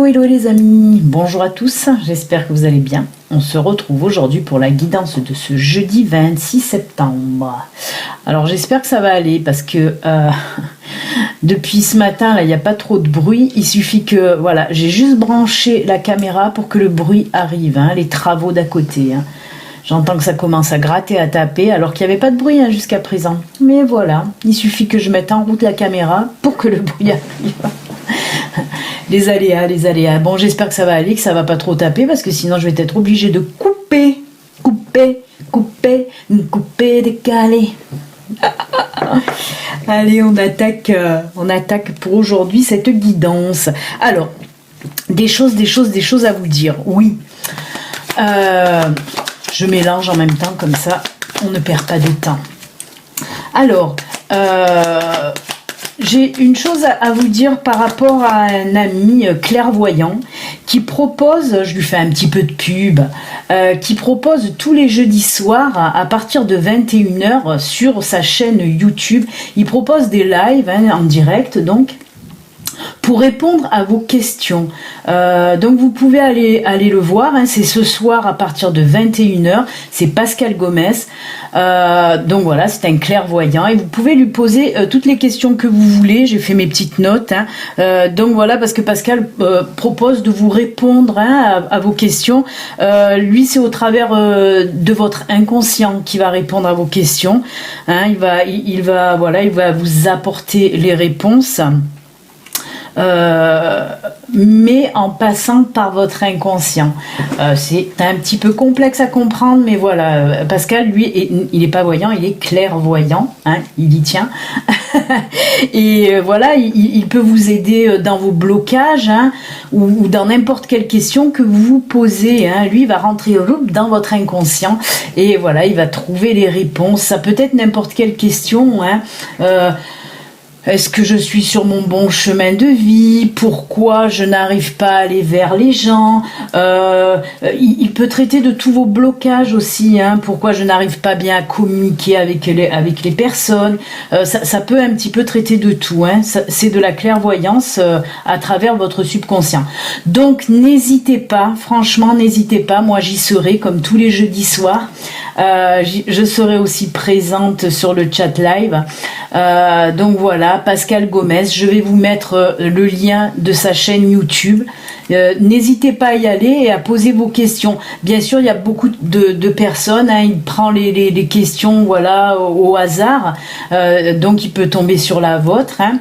hello les amis, bonjour à tous, j'espère que vous allez bien. On se retrouve aujourd'hui pour la guidance de ce jeudi 26 septembre. Alors j'espère que ça va aller parce que depuis ce matin, là, il n'y a pas trop de bruit. Il suffit que, voilà, j'ai juste branché la caméra pour que le bruit arrive, hein, les travaux d'à côté. Hein. J'entends que ça commence à gratter, à taper, alors qu'il n'y avait pas de bruit hein, jusqu'à présent. Mais voilà, il suffit que je mette en route la caméra pour que le bruit arrive. Les aléas, les aléas. Bon, j'espère que ça va aller, que ça va pas trop taper, parce que sinon je vais être obligée de couper, décaler. Allez, on attaque pour aujourd'hui cette guidance. Alors, des choses à vous dire. Oui. Je mélange en même temps, comme ça, on ne perd pas de temps. Alors, j'ai une chose à vous dire par rapport à un ami clairvoyant qui propose, je lui fais un petit peu de pub, qui propose tous les jeudis soirs à partir de 21h sur sa chaîne YouTube. Il propose des lives hein, en direct donc pour répondre à vos questions. Donc vous pouvez aller le voir, hein, c'est ce soir à partir de 21h, c'est Pascal Gomez. Donc voilà, c'est un clairvoyant et vous pouvez lui poser toutes les questions que vous voulez. J'ai fait mes petites notes. Hein. Donc voilà, parce que Pascal propose de vous répondre hein, à vos questions. Lui, c'est au travers de votre inconscient qui va répondre à vos questions. Hein, il va vous apporter les réponses. Mais en passant par votre inconscient. C'est un petit peu complexe à comprendre, mais voilà, Pascal, lui, il n'est pas voyant, il est clairvoyant, hein, il y tient. Et voilà, il peut vous aider dans vos blocages, hein, ou dans n'importe quelle question que vous vous posez. Hein. Lui, il va rentrer dans votre inconscient, et voilà, il va trouver les réponses. Ça peut être n'importe quelle question, hein, est-ce que je suis sur mon bon chemin de vie? Pourquoi je n'arrive pas à aller vers les gens? Il peut traiter de tous vos blocages aussi. Hein, pourquoi je n'arrive pas bien à communiquer avec les personnes? Ça peut un petit peu traiter de tout. Hein, c'est de la clairvoyance à travers votre subconscient. Donc n'hésitez pas, franchement n'hésitez pas. Moi j'y serai comme tous les jeudis soirs. Je serai aussi présente sur le chat live. Donc voilà, Pascal Gomez, je vais vous mettre le lien de sa chaîne YouTube. N'hésitez pas à y aller et à poser vos questions. Bien sûr, il y a beaucoup de personnes, hein, il prend les questions voilà, au hasard, donc il peut tomber sur la vôtre. Hein.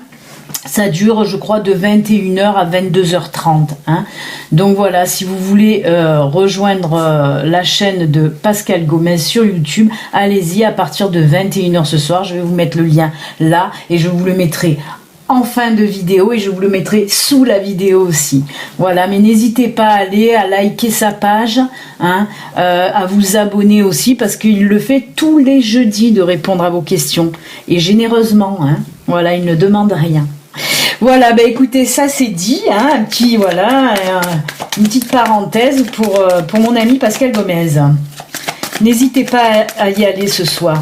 Ça dure, je crois, de 21h à 22h30. Hein. Donc voilà, si vous voulez rejoindre la chaîne de Pascal Gomez sur YouTube, allez-y à partir de 21h ce soir. Je vais vous mettre le lien là et je vous le mettrai en fin de vidéo et je vous le mettrai sous la vidéo aussi. Voilà, mais n'hésitez pas à aller, à liker sa page, hein, à vous abonner aussi parce qu'il le fait tous les jeudis de répondre à vos questions et généreusement. Hein. Voilà, il ne demande rien. Voilà, bah écoutez, ça c'est dit, hein, une petite parenthèse pour mon ami Pascal Gomez. N'hésitez pas à y aller ce soir.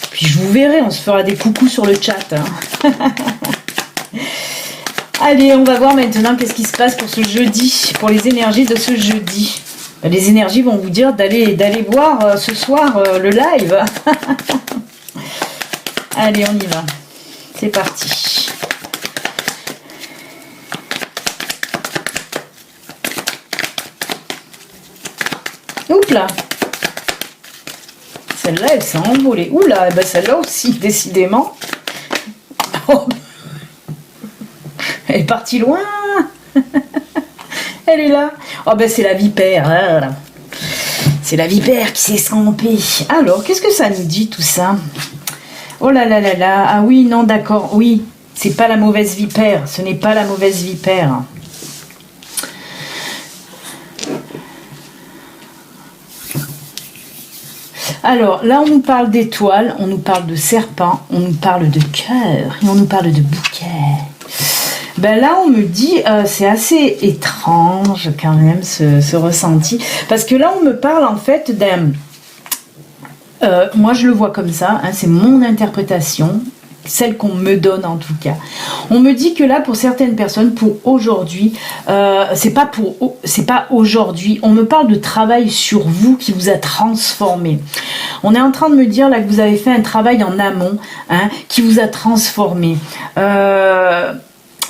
Puis je vous verrai, on se fera des coucous sur le chat. Hein. Allez, on va voir maintenant qu'est-ce qui se passe pour ce jeudi, pour les énergies de ce jeudi. Les énergies vont vous dire d'aller voir ce soir le live. Allez, on y va. C'est parti. Oups là. Celle-là, elle s'est envolée. Oula, ben celle-là aussi, décidément. Oh. Elle est partie loin. Elle est là. Oh ben c'est la vipère. Hein. C'est la vipère qui s'est escampée. Alors, qu'est-ce que ça nous dit tout ça? Oh là là là là. Ah oui, non, d'accord. Oui, c'est pas la mauvaise vipère. Ce n'est pas la mauvaise vipère. Alors, là, on nous parle d'étoiles, on nous parle de serpents, on nous parle de cœur et on nous parle de bouquet. Ben là, on me dit, c'est assez étrange quand même ce ressenti. Parce que là, on me parle en fait d'un... moi, je le vois comme ça, hein, c'est mon interprétation. celle qu'on me donne en tout cas. On me dit que là, pour certaines personnes, pour aujourd'hui, c'est pas aujourd'hui, on me parle de travail sur vous qui vous a transformé. On est en train de me dire là que vous avez fait un travail en amont, hein, qui vous a transformé.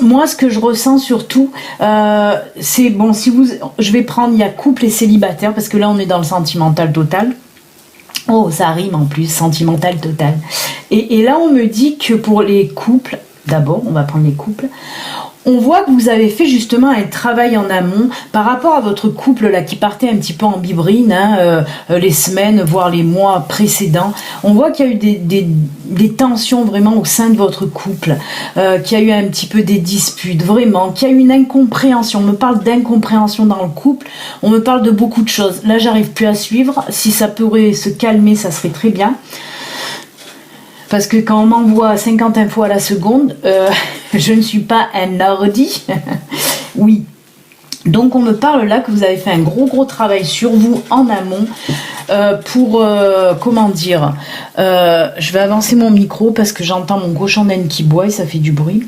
Moi, ce que je ressens surtout, c'est bon. Je vais prendre, il y a couple et célibataire parce que là, on est dans le sentimental total. Oh, ça rime en plus, sentimental total. Et là, on me dit que pour les couples, d'abord, on va prendre les couples. On voit que vous avez fait justement un travail en amont par rapport à votre couple là qui partait un petit peu en bibrine, hein, les semaines, voire les mois précédents. On voit qu'il y a eu des tensions vraiment au sein de votre couple, qu'il y a eu un petit peu des disputes, vraiment, qu'il y a eu une incompréhension. On me parle d'incompréhension dans le couple, on me parle de beaucoup de choses. Là, j'arrive plus à suivre. Si ça pourrait se calmer, ça serait très bien. Parce que quand on m'envoie 50 infos à la seconde, je ne suis pas un ordi. Oui. Donc on me parle là que vous avez fait un gros travail sur vous en amont pour, comment dire, je vais avancer mon micro parce que j'entends mon cochon d'Inde qui boit et ça fait du bruit.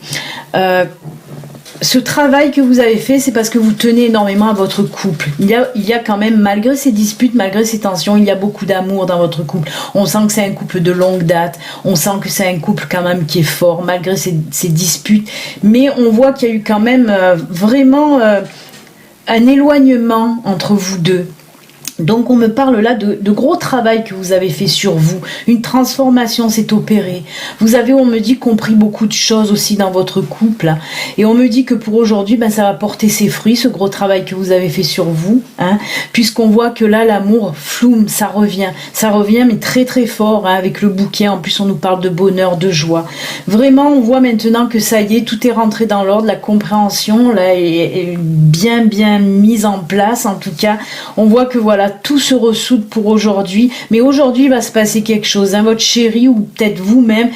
Ce travail que vous avez fait, c'est parce que vous tenez énormément à votre couple. Il y a quand même, malgré ces disputes, malgré ces tensions, il y a beaucoup d'amour dans votre couple. On sent que c'est un couple de longue date. On sent que c'est un couple quand même qui est fort, malgré ces disputes. Mais on voit qu'il y a eu quand même vraiment un éloignement entre vous deux. Donc on me parle là de gros travail que vous avez fait sur vous, une transformation s'est opérée. Vous avez, on me dit, compris beaucoup de choses aussi dans votre couple, et on me dit que pour aujourd'hui, ça va porter ses fruits, ce gros travail que vous avez fait sur vous, hein, puisqu'on voit que là l'amour, floum, ça revient mais très fort, hein, avec le bouquet. En plus on nous parle de bonheur, de joie. Vraiment on voit maintenant que ça y est, tout est rentré dans l'ordre, la compréhension là est bien mise en place. En tout cas, on voit que voilà, tout se ressoude pour aujourd'hui, mais aujourd'hui il va se passer quelque chose, hein, votre chéri ou peut-être vous-même.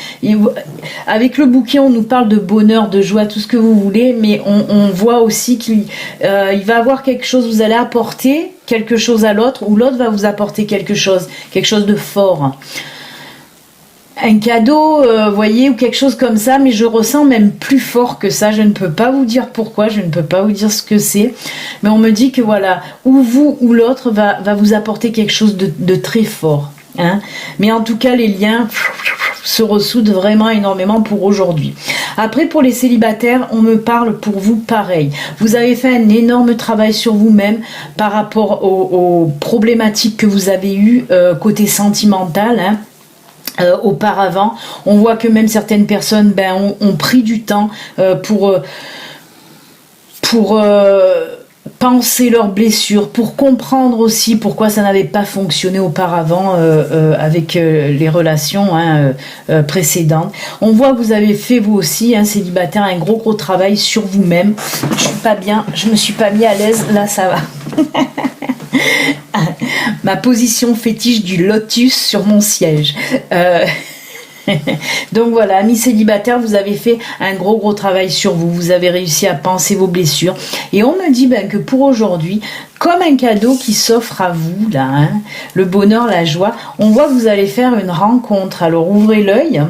Avec le bouquet on nous parle de bonheur, de joie, tout ce que vous voulez, mais on voit aussi qu'il va avoir quelque chose, vous allez apporter quelque chose à l'autre, ou l'autre va vous apporter quelque chose de fort. Un cadeau, voyez, ou quelque chose comme ça, mais je ressens même plus fort que ça. Je ne peux pas vous dire pourquoi, je ne peux pas vous dire ce que c'est, mais on me dit que voilà, ou vous ou l'autre va vous apporter quelque chose de très fort, hein. Mais en tout cas, les liens se ressoudent vraiment énormément pour aujourd'hui. Après, pour les célibataires, on me parle pour vous pareil. Vous avez fait un énorme travail sur vous-même par rapport aux problématiques que vous avez eues côté sentimental, hein. Auparavant, on voit que même certaines personnes ont pris du temps pour penser leurs blessures, pour comprendre aussi pourquoi ça n'avait pas fonctionné auparavant avec les relations, hein, précédentes. On voit que vous avez fait vous aussi, hein, célibataire, un gros travail sur vous-même. Je suis pas bien, je me suis pas mis à l'aise, là ça va. Ma position fétiche du lotus sur mon siège. Donc voilà, amis célibataires, vous avez fait un gros travail sur vous. Vous avez réussi à penser vos blessures. Et on me dit que pour aujourd'hui, comme un cadeau qui s'offre à vous, là, hein, le bonheur, la joie, on voit que vous allez faire une rencontre. Alors ouvrez l'œil.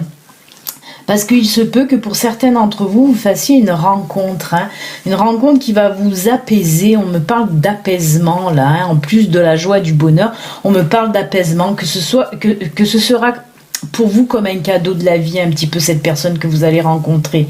Parce qu'il se peut que pour certains d'entre vous, vous fassiez une rencontre, hein, une rencontre qui va vous apaiser. On me parle d'apaisement là, hein, en plus de la joie, du bonheur, on me parle d'apaisement, que ce sera pour vous comme un cadeau de la vie, un petit peu cette personne que vous allez rencontrer.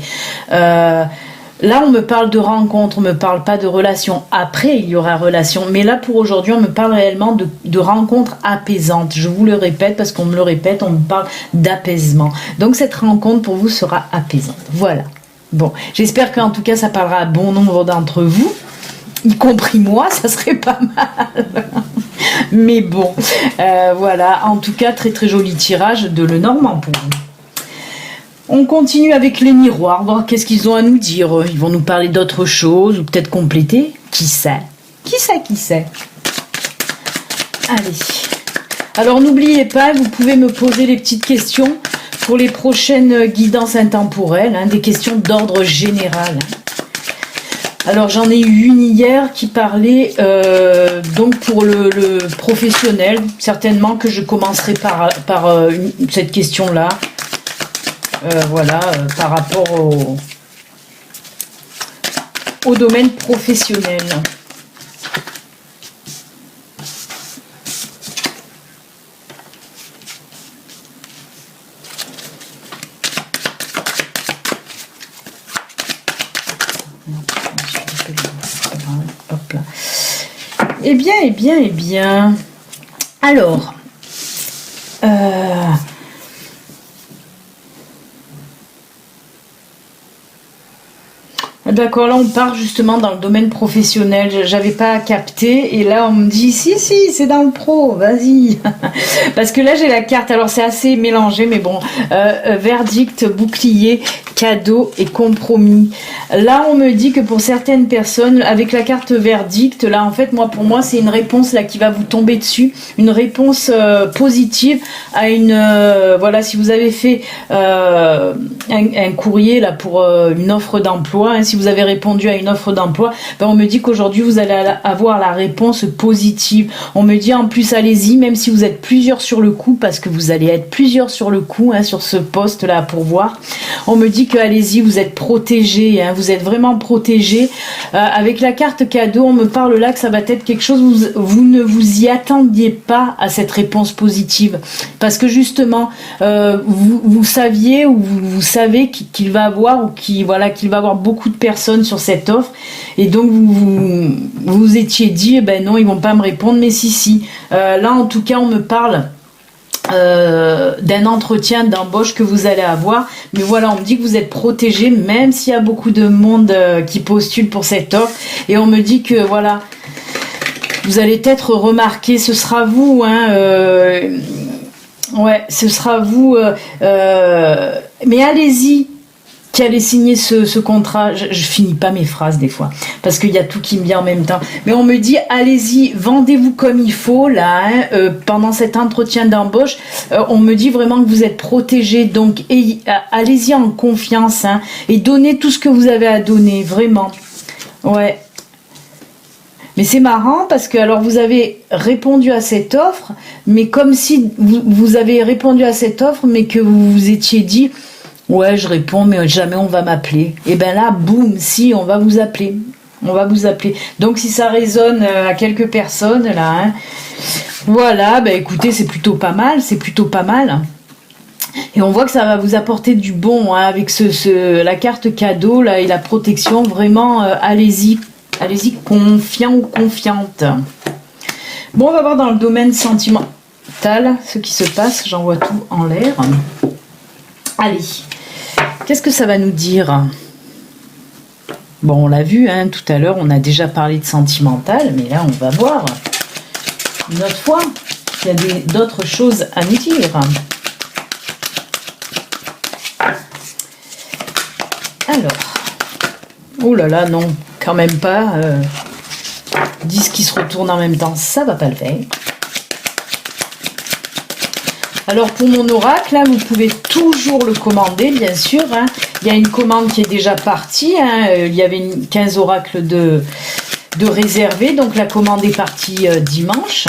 Là, on me parle de rencontre, on me parle pas de relation. Après, il y aura relation. Mais là, pour aujourd'hui, on me parle réellement de rencontre apaisante. Je vous le répète parce qu'on me le répète, on me parle d'apaisement. Donc, cette rencontre pour vous sera apaisante. Voilà. Bon, j'espère qu'en tout cas, ça parlera à bon nombre d'entre vous, y compris moi, ça serait pas mal. Mais bon, voilà. En tout cas, très joli tirage de Lenormand pour vous. On continue avec les miroirs, voir qu'est-ce qu'ils ont à nous dire. Ils vont nous parler d'autres choses ou peut-être compléter. Qui sait? Allez. Alors n'oubliez pas, vous pouvez me poser les petites questions pour les prochaines guidances intemporelles, hein, des questions d'ordre général. Alors j'en ai eu une hier qui parlait donc pour le professionnel. Certainement que je commencerai par cette question-là. voilà, par rapport au domaine professionnel. Hop là. Eh bien, eh bien, eh bien. Alors, d'accord, là on part justement dans le domaine professionnel. J'avais pas capté et là on me dit si c'est dans le pro, vas-y. Parce que là j'ai la carte, alors c'est assez mélangé mais bon, verdict, bouclier, cadeau et compromis. Là on me dit que pour certaines personnes avec la carte verdict, là en fait pour moi c'est une réponse là qui va vous tomber dessus, une réponse positive à une voilà, si vous avez fait un courrier là pour une offre d'emploi, hein, si vous avez répondu à une offre d'emploi, ben on me dit qu'aujourd'hui vous allez avoir la réponse positive. On me dit en plus allez-y, même si vous êtes plusieurs sur le coup, parce que vous allez être plusieurs sur le coup, hein, sur ce poste là pour voir. On me dit que allez-y, vous êtes protégés, hein, vous êtes vraiment protégés. Avec la carte cadeau, on me parle là que ça va être quelque chose, vous ne vous y attendiez pas à cette réponse positive, parce que justement vous saviez ou vous savez qu'il va avoir ou qu'il va avoir beaucoup de personnes sur cette offre et donc vous étiez dit eh ben non, ils vont pas me répondre, mais si là en tout cas on me parle d'un entretien d'embauche que vous allez avoir, mais voilà, on me dit que vous êtes protégé même s'il y a beaucoup de monde qui postule pour cette offre, et on me dit que voilà, vous allez être remarqué, ce sera vous, hein, ouais, ce sera vous, mais allez-y, qui allait signer ce contrat. Je finis pas mes phrases des fois parce qu'il y a tout qui me vient en même temps, mais on me dit allez-y, vendez-vous comme il faut là, hein, pendant cet entretien d'embauche. On me dit vraiment que vous êtes protégés, donc allez-y en confiance, hein, et donnez tout ce que vous avez à donner, vraiment. Ouais. Mais c'est marrant parce que alors vous avez répondu à cette offre, mais comme si vous avez répondu à cette offre, mais que vous vous étiez dit ouais, je réponds, mais jamais on va m'appeler. Et ben là, boum, si, on va vous appeler. On va vous appeler. Donc si ça résonne à quelques personnes, là, hein, voilà, ben écoutez, c'est plutôt pas mal, c'est plutôt pas mal. Et on voit que ça va vous apporter du bon, hein, avec la carte cadeau, là, et la protection, vraiment, allez-y, confiant ou confiante. Bon, on va voir dans le domaine sentimental ce qui se passe, j'envoie tout en l'air. Allez. Qu'est-ce que ça va nous dire? Bon, on l'a vu, hein, tout à l'heure, on a déjà parlé de sentimental, mais là, on va voir une autre fois qu'il y a d'autres choses à nous dire. Alors, oh là là, non, quand même pas. 10 qui se retournent en même temps, ça va pas le faire. Alors pour mon oracle, hein, vous pouvez toujours le commander, bien sûr. Hein. Il y a une commande qui est déjà partie. Hein. Il y avait 15 oracles de réservés, donc la commande est partie dimanche.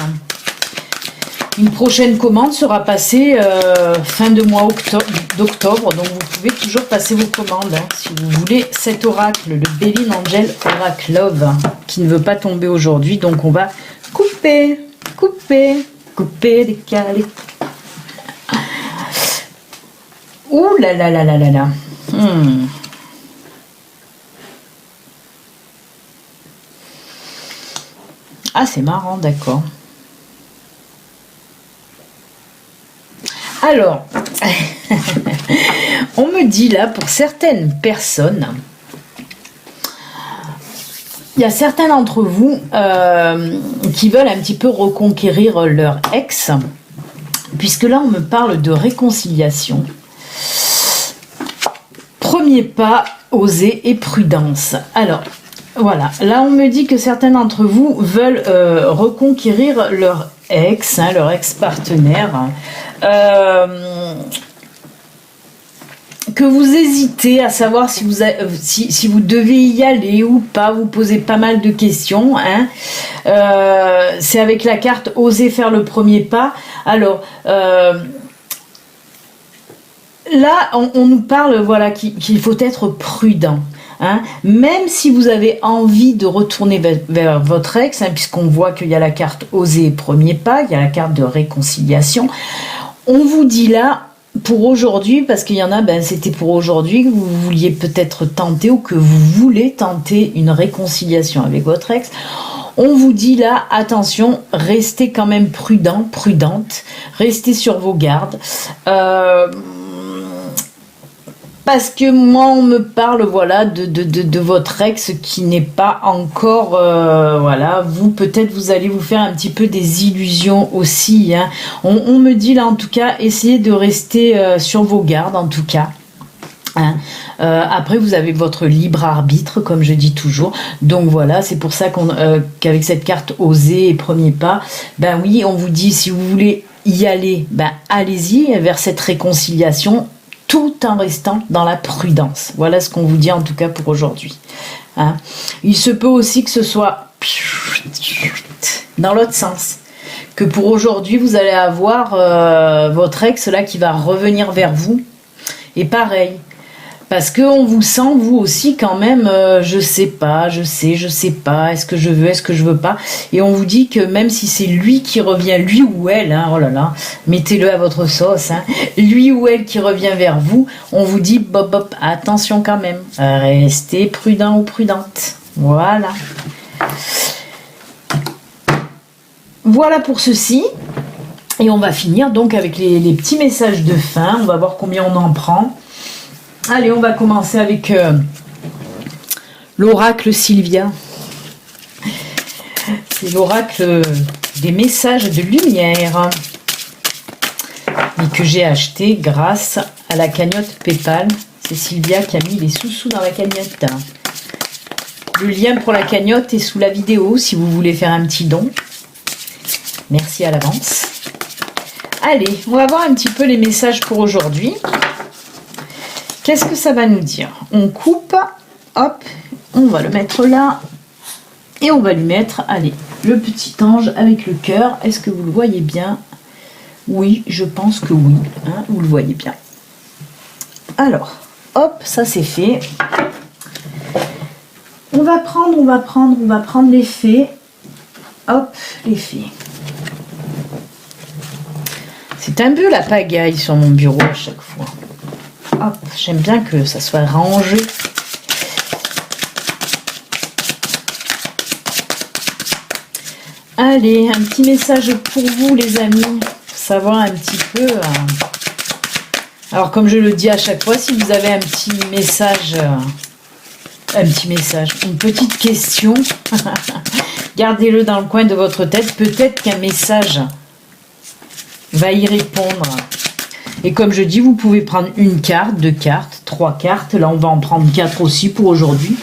Une prochaine commande sera passée fin de mois d'octobre, donc vous pouvez toujours passer vos commandes, hein, si vous voulez cet oracle, le Béline Angel Oracle Love, qui ne veut pas tomber aujourd'hui, donc on va couper, décaler. Ouh là là là là là là. Ah, c'est marrant, d'accord. Alors, on me dit là, pour certaines personnes, il y a certains d'entre vous qui veulent un petit peu reconquérir leur ex, puisque là, on me parle de réconciliation. Premier pas, oser et prudence. Alors, voilà. Là, on me dit que certains d'entre vous veulent reconquérir leur ex, hein, leur ex-partenaire. Que vous hésitez à savoir si vous devez y aller ou pas. Vous posez pas mal de questions. Hein. C'est avec la carte « Oser faire le premier pas ». Alors... là, on nous parle, voilà, qu'il faut être prudent. Hein. Même si vous avez envie de retourner vers votre ex, hein, puisqu'on voit qu'il y a la carte oser premier pas, il y a la carte de réconciliation, on vous dit là, pour aujourd'hui, parce qu'il y en a, c'était pour aujourd'hui que vous vouliez peut-être tenter ou que vous voulez tenter une réconciliation avec votre ex. On vous dit là, attention, restez quand même prudent, prudente, restez sur vos gardes. Parce que moi, on me parle, voilà, de votre ex qui n'est pas encore, voilà, vous, peut-être, vous allez vous faire un petit peu des illusions aussi, hein. On me dit là, en tout cas, essayez de rester sur vos gardes, en tout cas. Hein. Après, vous avez votre libre arbitre, comme je dis toujours. Donc voilà, c'est pour ça qu'avec cette carte oser et premier pas, ben oui, on vous dit, si vous voulez y aller, ben allez-y vers cette réconciliation, tout en restant dans la prudence. Voilà ce qu'on vous dit en tout cas pour aujourd'hui. Hein. Il se peut aussi que ce soit dans l'autre sens. Que pour aujourd'hui, vous allez avoir votre ex là qui va revenir vers vous. Et pareil. Parce qu'on vous sent, vous aussi, quand même, je sais pas, je sais pas, est-ce que je veux pas. Et on vous dit que même si c'est lui qui revient, lui ou elle, hein, oh là là, mettez-le à votre sauce, hein, lui ou elle qui revient vers vous, on vous dit, bop, attention quand même, restez prudent ou prudente. Voilà. Voilà pour ceci. Et on va finir donc avec les petits messages de fin. On va voir combien on en prend. Allez, on va commencer avec l'oracle Sylvia. C'est l'oracle des messages de lumière et que j'ai acheté grâce à la cagnotte PayPal. C'est Sylvia qui a mis les sous-sous dans la cagnotte. Le lien pour la cagnotte est sous la vidéo si vous voulez faire un petit don. Merci à l'avance. Allez, on va voir un petit peu les messages pour aujourd'hui. Qu'est-ce que ça va nous dire? On coupe, hop, on va le mettre là, et on va lui mettre, allez, le petit ange avec le cœur. Est-ce que vous le voyez bien? Oui, je pense que oui, hein, vous le voyez bien. Alors, hop, ça c'est fait. On va prendre les fées. Hop, les fées. C'est un peu la pagaille sur mon bureau à chaque fois. Hop, j'aime bien que ça soit rangé. Allez, un petit message pour vous les amis, pour savoir un petit peu. Alors comme je le dis à chaque fois, si vous avez un petit message, une petite question, gardez-le dans le coin de votre tête. Peut-être qu'un message va y répondre. Et comme je dis, vous pouvez prendre une carte, 2 cartes, 3 cartes. Là, on va en prendre 4 aussi pour aujourd'hui.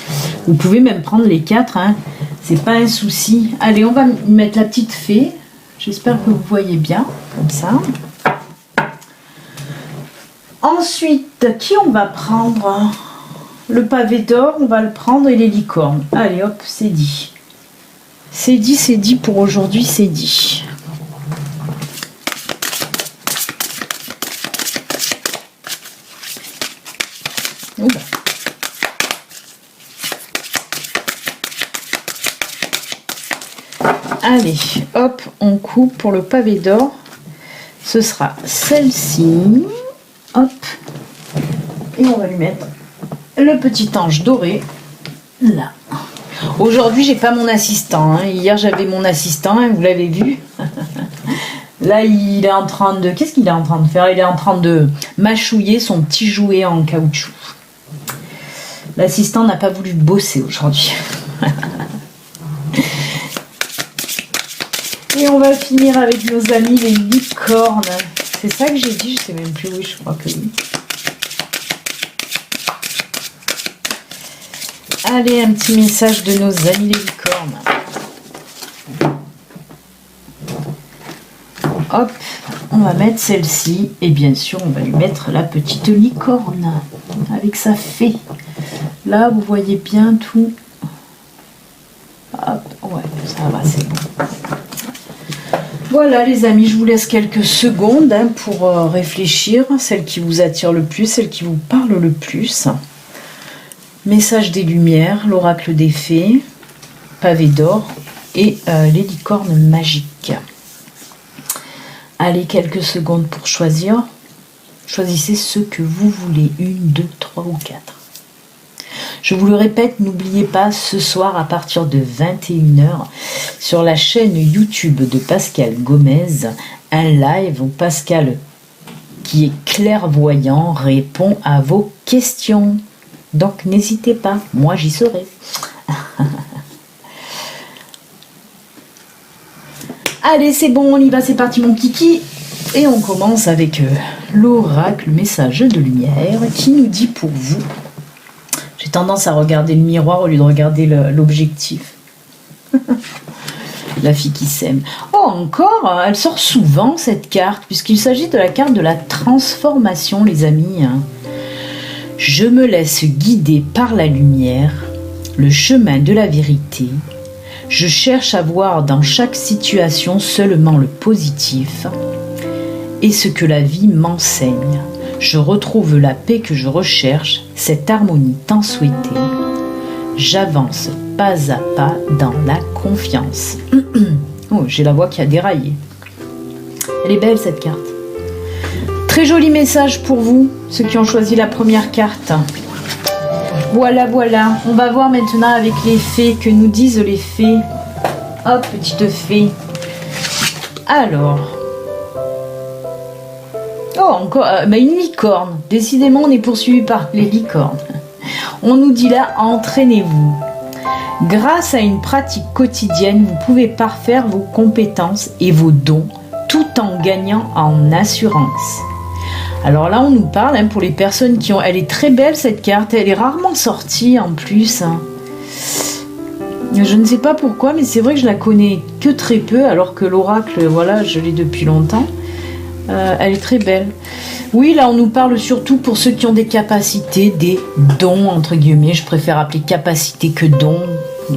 Vous pouvez même prendre les 4, hein. C'est pas un souci. Allez, on va mettre la petite fée. J'espère que vous voyez bien, comme ça. Ensuite, qui on va prendre? Le pavé d'or, on va le prendre, et les licornes. Allez, hop, c'est dit. C'est dit pour aujourd'hui, c'est dit. Oula. Allez, hop, on coupe pour le pavé d'or. Ce sera celle-ci. Hop. Et on va lui mettre le petit ange doré. Là. Aujourd'hui, j'ai pas mon assistant. Hein. Hier, j'avais mon assistant, hein, vous l'avez vu. Là, il est en train de... Qu'est-ce qu'il est en train de faire? Il est en train de mâchouiller son petit jouet en caoutchouc. L'assistant n'a pas voulu bosser aujourd'hui. Et on va finir avec nos amis les licornes. C'est ça que j'ai dit, je sais même plus, oui, je crois que oui. Allez, un petit message de nos amis les licornes. Hop, on va mettre celle-ci. Et bien sûr, on va lui mettre la petite licorne avec sa fée. Là, vous voyez bien tout. Hop, ouais, ça va, c'est bon. Voilà les amis, je vous laisse quelques secondes pour réfléchir, celle qui vous attire le plus, celle qui vous parle le plus. Message des Lumières, l'oracle des fées, pavé d'or et les licornes magiques. Allez, quelques secondes pour choisir. Choisissez ce que vous voulez, 1, 2, 3 ou 4. Je vous le répète, n'oubliez pas, ce soir à partir de 21h, sur la chaîne YouTube de Pascal Gomez, un live où Pascal, qui est clairvoyant, répond à vos questions. Donc n'hésitez pas, moi j'y serai. Allez, c'est bon, on y va, c'est parti mon kiki. Et on commence avec l'oracle message de lumière qui nous dit pour vous. J'ai tendance à regarder le miroir au lieu de regarder l'objectif. La fille qui s'aime. Oh, encore, elle sort souvent cette carte, puisqu'il s'agit de la carte de la transformation, les amis. Je me laisse guider par la lumière, le chemin de la vérité. Je cherche à voir dans chaque situation seulement le positif et ce que la vie m'enseigne. Je retrouve la paix que je recherche, cette harmonie tant souhaitée. J'avance pas à pas dans la confiance. Oh, j'ai la voix qui a déraillé. Elle est belle cette carte. Très joli message pour vous, ceux qui ont choisi la première carte. Voilà, voilà. On va voir maintenant avec les fées, que nous disent les fées. Hop, petite fée. Alors... Oh, encore une licorne. Décidément, on est poursuivi par les licornes. On nous dit là, entraînez-vous. Grâce à une pratique quotidienne, vous pouvez parfaire vos compétences et vos dons tout en gagnant en assurance. Alors là, on nous parle pour les personnes qui ont... Elle est très belle cette carte, elle est rarement sortie en plus. Je ne sais pas pourquoi, mais c'est vrai que je la connais que très peu, alors que l'oracle, voilà, je l'ai depuis longtemps. Elle est très belle. Oui, là on nous parle surtout pour ceux qui ont des capacités, des dons entre guillemets. Je préfère appeler capacité que dons.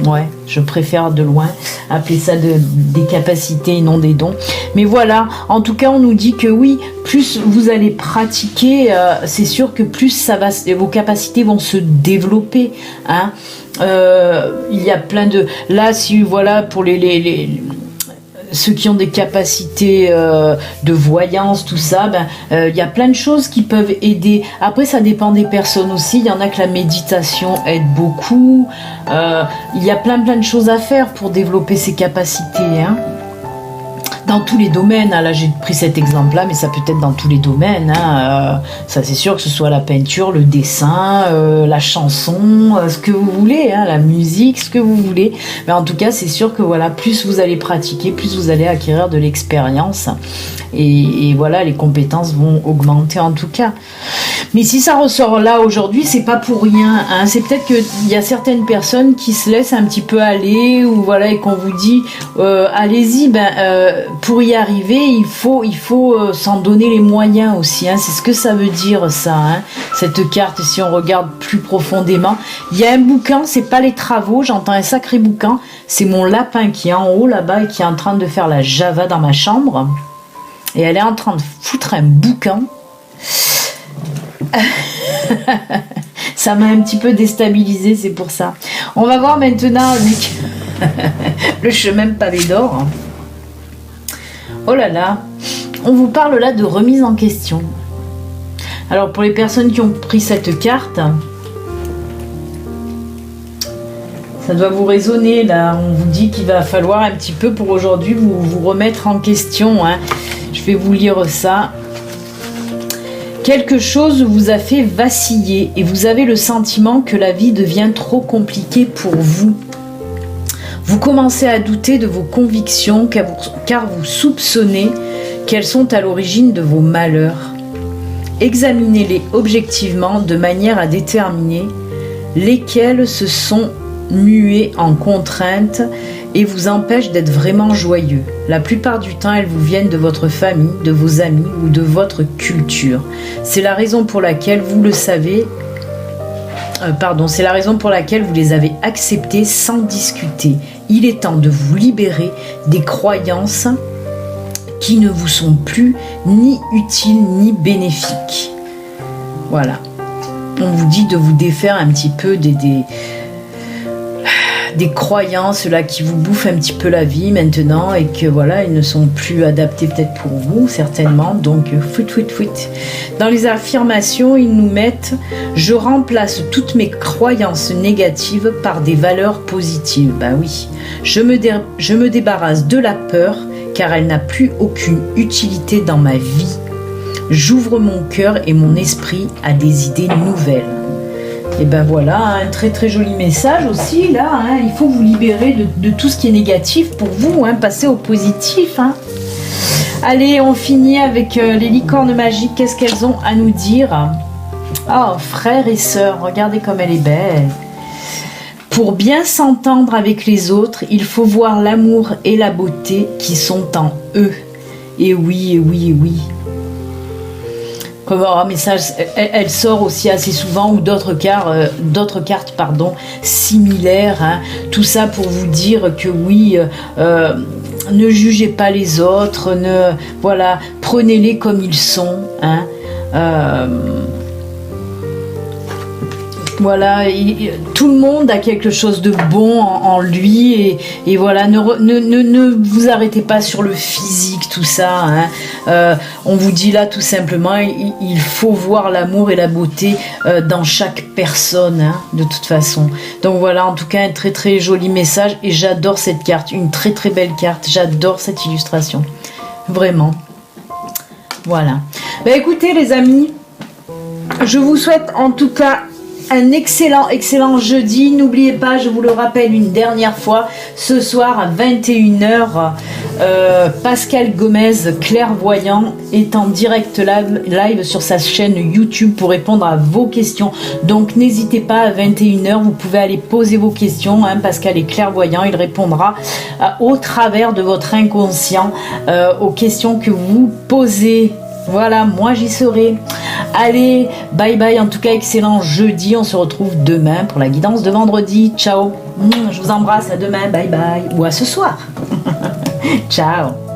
Ouais, je préfère de loin appeler ça des capacités et non des dons. Mais voilà, en tout cas on nous dit que oui, plus vous allez pratiquer, c'est sûr que plus ça va, vos capacités vont se développer. Hein. Il y a plein de... Là, si voilà, pour ceux qui ont des capacités de voyance, tout ça, il y a plein de choses qui peuvent aider. Après, ça dépend des personnes aussi. Il y en a que la méditation aide beaucoup. Il y a plein de choses à faire pour développer ses capacités. Hein. Dans tous les domaines, là j'ai pris cet exemple-là, mais ça peut être dans tous les domaines. Ça c'est sûr, que ce soit la peinture, le dessin, la chanson, ce que vous voulez, la musique, ce que vous voulez. Mais en tout cas, c'est sûr que voilà, plus vous allez pratiquer, plus vous allez acquérir de l'expérience. Et voilà, les compétences vont augmenter en tout cas. Mais si ça ressort là aujourd'hui, c'est pas pour rien. Hein. C'est peut-être qu'il y a certaines personnes qui se laissent un petit peu aller, ou voilà, et qu'on vous dit allez-y, pour y arriver, il faut s'en donner les moyens aussi. Hein. C'est ce que ça veut dire ça. Hein. Cette carte, si on regarde plus profondément, il y a un bouquin, c'est pas les travaux, j'entends un sacré bouquin. C'est mon lapin qui est en haut là-bas et qui est en train de faire la Java dans ma chambre. Et elle est en train de foutre un bouquin. Ça m'a un petit peu déstabilisée, c'est pour ça. On va voir maintenant avec le chemin pavé d'or. Oh là là, on vous parle là de remise en question. Alors pour les personnes qui ont pris cette carte, ça doit vous résonner là. On vous dit qu'il va falloir un petit peu pour aujourd'hui vous remettre en question. Hein. Je vais vous lire ça. Quelque chose vous a fait vaciller et vous avez le sentiment que la vie devient trop compliquée pour vous. Vous commencez à douter de vos convictions car vous soupçonnez qu'elles sont à l'origine de vos malheurs. Examinez-les objectivement de manière à déterminer lesquelles se sont muées en contraintes et vous empêchent d'être vraiment joyeux. La plupart du temps, elles vous viennent de votre famille, de vos amis ou de votre culture. C'est la raison pour laquelle vous le savez. C'est la raison pour laquelle vous les avez acceptées sans discuter. Il est temps de vous libérer des croyances qui ne vous sont plus ni utiles ni bénéfiques. Voilà. On vous dit de vous défaire un petit peu des croyances là qui vous bouffent un petit peu la vie maintenant et que voilà, ils ne sont plus adaptés peut-être pour vous, certainement. Donc, fuit. Dans les affirmations, ils nous mettent « Je remplace toutes mes croyances négatives par des valeurs positives. » Bah oui. Je me débarrasse de la peur car elle n'a plus aucune utilité dans ma vie. J'ouvre mon cœur et mon esprit à des idées nouvelles. Et ben voilà, un très joli message aussi là, hein. Il faut vous libérer de tout ce qui est négatif pour vous, hein, passer au positif. Hein. Allez, on finit avec les licornes magiques, qu'est-ce qu'elles ont à nous dire? Oh, frères et sœurs, regardez comme elle est belle. Pour bien s'entendre avec les autres, il faut voir l'amour et la beauté qui sont en eux. Et oui. Comme un message, elle sort aussi assez souvent, ou d'autres cartes, similaires. Hein. Tout ça pour vous dire que oui, ne jugez pas les autres, voilà, prenez-les comme ils sont. Hein. Voilà, tout le monde a quelque chose de bon en lui et voilà, ne vous arrêtez pas sur le physique, tout ça. Hein. On vous dit là tout simplement, il faut voir l'amour et la beauté dans chaque personne, hein, de toute façon. Donc voilà, en tout cas, un très joli message et j'adore cette carte, une très belle carte, j'adore cette illustration, vraiment. Voilà. Bah, écoutez les amis, je vous souhaite en tout cas un excellent jeudi. N'oubliez pas, je vous le rappelle une dernière fois, ce soir à 21h, Pascal Gomez, clairvoyant, est en direct live sur sa chaîne YouTube pour répondre à vos questions. Donc n'hésitez pas, à 21h, vous pouvez aller poser vos questions. Hein, Pascal est clairvoyant, il répondra au travers de votre inconscient aux questions que vous posez. Voilà, moi j'y serai. Allez, bye, en tout cas excellent jeudi, on se retrouve demain pour la guidance de vendredi. Ciao, je vous embrasse, à demain, bye, ou à ce soir. Ciao.